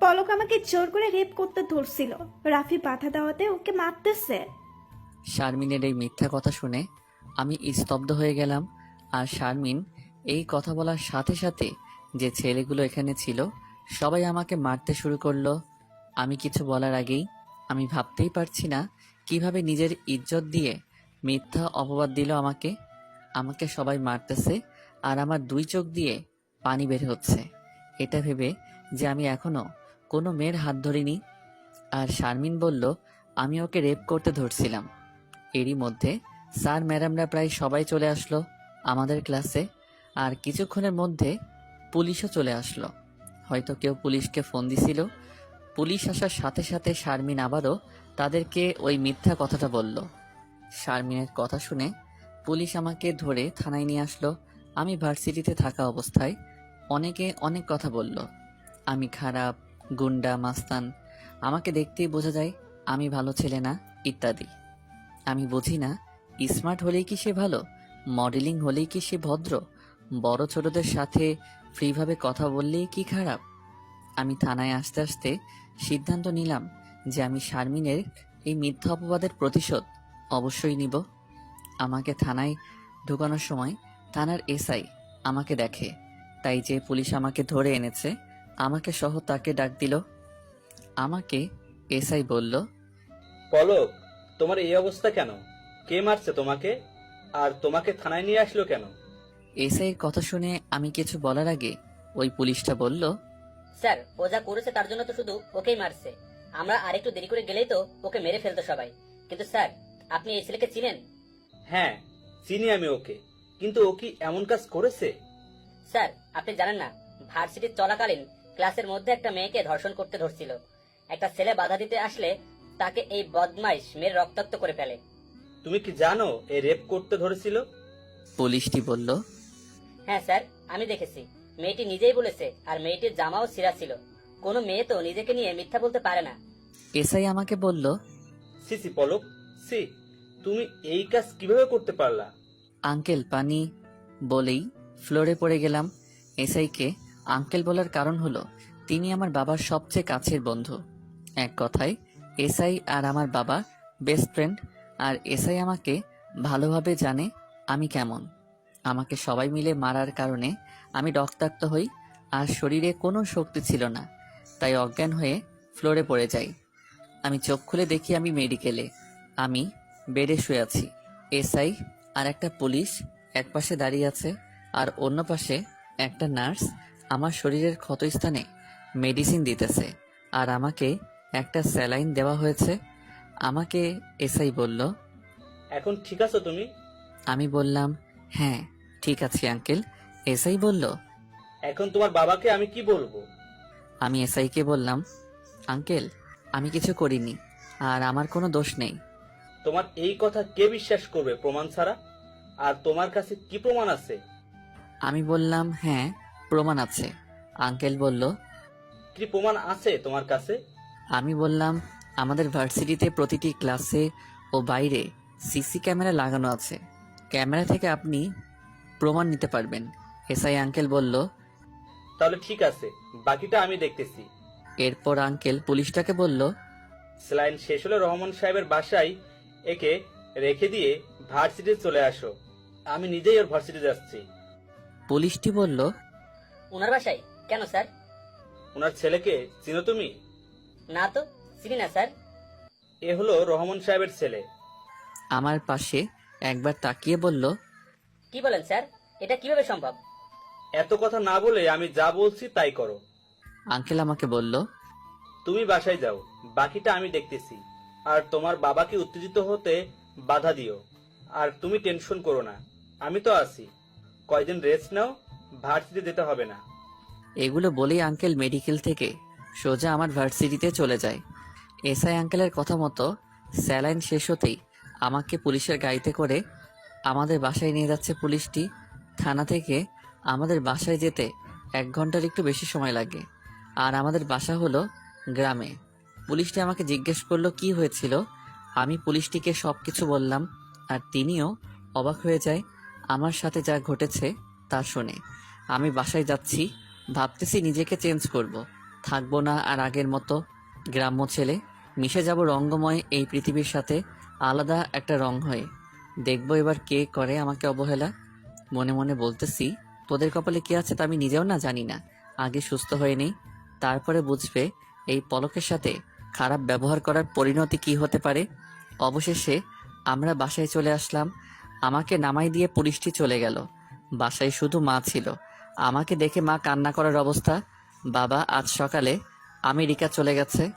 পলক আমাকে জোর করে রেপ করতে ধরছিল, রাফি বাধা দেওয়াতে ওকে মারতেছে। শারমিনের এই মিথ্যা কথা শুনে আমি স্তব্ধ হয়ে গেলাম। আর শারমিন এই কথা বলার সাথে সাথে যে ছেলেগুলো এখানে ছিল সবাই আমাকে মারতে শুরু করলো। আমি কিছু বলার আগেই আমি ভাবতেই পারছি না কিভাবে নিজের ইজ্জত দিয়ে মিথ্যা অপবাদ দিল আমাকে। আমাকে সবাই মারতেছে আর আমার দুই চোখ দিয়ে পানি বের হচ্ছে, এটা ভেবে যে আমি এখনো কোনো মেয়ের হাত ধরিনি। আর শারমিন বলল আমি ওকে রেপ করতে ধরছিলাম। এরই মধ্যে স্যার ম্যাডামরা প্রায় সবাই চলে আসলো আমাদের ক্লাসে। আর কিছুক্ষণের মধ্যে পুলিশও চলে আসলো। হয়তো কেউ পুলিশকে ফোন দিছিল। পুলিশ আসার সাথে সাথে শারমিন আবারও তাদেরকে ওই মিথ্যা কথাটা বলল। শারমিনের কথা শুনে পুলিশ আমাকে ধরে থানায় নিয়ে আসলো। আমি ভার্সিটিতে থাকা অবস্থায় অনেকে অনেক কথা বলল, আমি খারাপ, গুন্ডা, মাস্তান, আমাকে দেখতেই বোঝা যায় আমি ভালো ছেলে না, ইত্যাদি। আমি বুঝি না, স্মার্ট হলেই কি সে ভালো, মডেলিং হলেই কি সে ভদ্র, বড় ছোটদের সাথে ফ্রিভাবে কথা বললেই কি খারাপ। আমি থানায় আসতে আসতে সিদ্ধান্ত নিলাম যে আমি শারমিনের এই মিথ্যা অপবাদের প্রতিশোধ অবশ্যই নিব। আমাকে থানায় ঢোকানোর সময় থানার এসআই আমাকে দেখে, তাই যে পুলিশ আমাকে ধরে এনেছে আমাকে সহ তাকে ডাক দিল। আমাকে এসআই বলল, পলক, তোমার এই অবস্থা কেন? কে মারছে তোমাকে? আর তোমাকে থানায় নিয়ে আসলো কেন? এসআইয়ের কথা শুনে আমি কিছু বলার আগে ওই পুলিশটা বলল, স্যার, ও যা করেছে তার জন্য তো শুধু ওকেই মারছে। আমরা আরেকটু দেরি করে গেলেই তো ওকে মেরে ফেলতো সবাই। কিন্তু স্যার, আপনি এই ছেলেকে চিনেন? হ্যাঁ, চিনি আমি ওকে, কিন্তু ও কি এমন কাজ করেছে? স্যার, আপনি জানেন না, ভার্সিটির চলাকালীন ক্লাসের মধ্যে একটা মেয়েকে ধর্ষণ করতে ধরছিল। একটা ছেলে বাধা দিতে আসলে তাকে এই বদমাইশ মেয়ের রক্তাক্ত করে ফেলে। তুমি কি জানো এ রেপ করতে ধরেছিল? পুলিশটি বলল, হ্যাঁ স্যার, আমি দেখেছি। মেয়েটি নিজেই বলেছে, আর মেয়েটির জামাও ছিঁড়া ছিল। কোনো মেয়ে তো নিজেকে নিয়ে মিথ্যা বলতে পারে না। এসআই আমাকে বলল, সি সি পলক, সি, তুমি এই কাজ কিভাবে করতে পারলা? আঙ্কেল পানি, বলেই ফ্লোরে পড়ে গেলাম। এসআইকে আঙ্কেল বলার কারণ হলো তিনি আমার বাবার সবচেয়ে কাছের বন্ধু। এক কথায় এসআই আর আমার বাবা বেস্ট ফ্রেন্ড। আর এসআই আমাকে ভালোভাবে জানে আমি কেমন। আমাকে সবাই মিলে মারার কারণে আমি রক্তাক্ত হই আর শরীরে কোনো শক্তি ছিল না, তাই অজ্ঞান হয়ে ফ্লোরে পড়ে যাই। আমি চোখ খুলে দেখি আমি মেডিকেলে, আমি বেডে শুয়ে আছি। এসআই আর একটা পুলিশ এক পাশে দাঁড়িয়ে আছে, আর অন্য পাশে একটা নার্স আমার শরীরের ক্ষতস্থানে মেডিসিন দিতেছে, আর আমাকে একটা স্যালাইন দেওয়া হয়েছে। আমাকে এসআই বলল, এখন ঠিক আছো তুমি? আমি বললাম, হ্যাঁ ঠিক আছে আঙ্কেল। এসআই বলল, এখন তোমার বাবাকে আমি কি বলবো? আমি এসআইকে বললাম, আঙ্কেল আমি কিছু করিনি আর আমার কোনো দোষ নেই। তোমার এই কথা কে বিশ্বাস করবে প্রমাণ ছাড়া? আর তোমার কাছে কি প্রমাণ আছে? আমি বললাম, হ্যাঁ প্রমাণ আছে। আঙ্কেল বলল, কি প্রমাণ আছে তোমার কাছে? আমি বললাম, আমাদের ভার্সিটিতে প্রতিটি ক্লাসে ও বাইরে সিসি ক্যামেরা লাগানো আছে, ক্যামেরা থেকে আপনি প্রমাণ নিতে পারবেন। এসআই আঙ্কেল বলল, তাহলে ঠিক আছে, বাকিটা আমি দেখতেছি। এরপর আঙ্কেল পুলিশটাকে বলল, স্যালাইন শেষ হলে রহমান সাহেবের বাসায় একে রেখে দিয়ে ভার্সিটি চলে আসো। আমি নিজেই ওর ভার্সিটি যাচ্ছি। পুলিশটি বলল, ওনার বাসায় কেন স্যার? ওনার ছেলেকে চিনো তুমি? না তো, চিনি না স্যার। এ হলো রহমান সাহেবের ছেলে। আমার পাশে একবার তাকিয়ে বলল, কি বলেন স্যার? এটা কিভাবে সম্ভব? এত কথা না বলে আমি যা বলছি তাই করো। আঙ্কেল আমাকে বলল, তুমি বাসায় যাও, বাকিটা আমি দেখতেছি। আর তোমার বাবাকে উত্তেজিত হতে বাধা দিও। আর তুমি টেনশন করো না, আমি তো আছি। কয়দিন রেস্ট নাও, ভার্সিটি যেতে হবে না। এগুলো বলেই আঙ্কেল মেডিকেল থেকে সোজা আমার ভার্সিটিতে চলে যায়। এসআই আঙ্কেলের কথা মতো স্যালাইন শেষ হতেই আমাকে পুলিশের গাড়িতে করে আমাদের বাসায় নিয়ে যাচ্ছে পুলিশটি। থানা থেকে আমাদের বাসায় যেতে 1 ঘন্টার একটু বেশি সময় লাগে, আর আমাদের বাসা হলো গ্রামে। পুলিশটি আমাকে জিজ্ঞেস করলো কি হয়েছিল। আমি পুলিশটিকে সব কিছু বললাম, আর তিনিও অবাক হয়ে যায় আমার সাথে যা ঘটেছে তা শুনে। আমি বাসায় যাচ্ছি, ভাবতেছি নিজেকে চেঞ্জ করব, থাকবো না আর আগের মতো গ্রাম্য ছেলে, মিশে যাব রঙ্গময় এই পৃথিবীর সাথে আলাদা একটা রং হয়ে। দেখবো এবার কে করে আমাকে অবহেলা। মনে মনে বলতেছি, তোদের কপালে কি আছে তা আমি নিজেও না জানি না। আগে সুস্থ হয়ে নেই, তারপরে বুঝবে এই পলকের সাথে খারাপ ব্যবহার করার পরিণতি কি হতে পারে। অবশেষে আমরা বাসায় চলে আসলাম। আমাকে নামাই দিয়ে পুলিশটি চলে গেল। বাসায় শুধু মা ছিল। আমাকে দেখে মা কান্না করার অবস্থা। বাবা আজ সকালে আমেরিকা চলে গেছে।